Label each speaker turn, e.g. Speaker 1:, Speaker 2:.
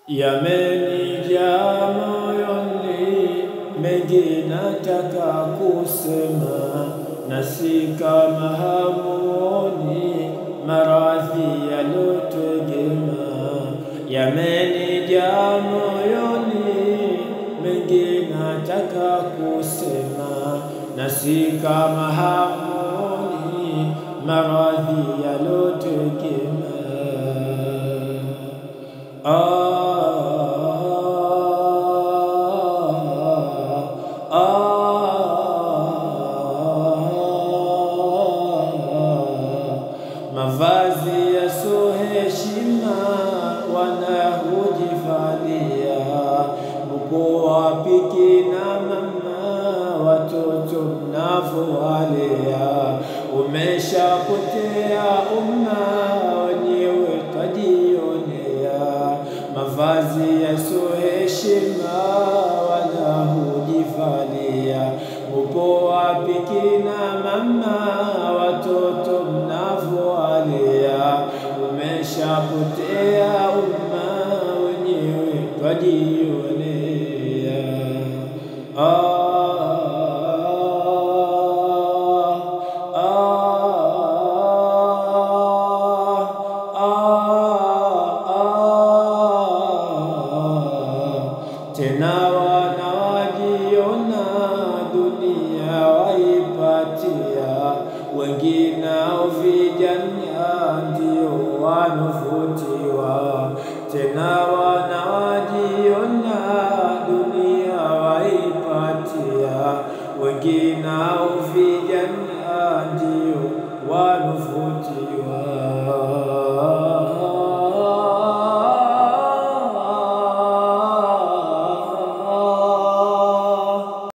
Speaker 1: Yamenijaa moyoni, mengi nataka kusema, na si kama hamuoni maradhi yalotegema. Yamenijaa moyoni, mengi nataka kusema, na si kama hamuoni maradhi yalotegema. Mavazi yaso heshima wanahujivalia, mko wapi kina mama watoto mnavowalea? Umeshapotea umma, wenyewe twajionea. Mavazi yaso heshima wanahujivalia, mko wapi kina mama watoto mnavowalea? Umeshapotea umma, wenyewe twajionea. Tena wanawajiona dunia waipatia, wenginao vijana ndio wanavutiwa. Tena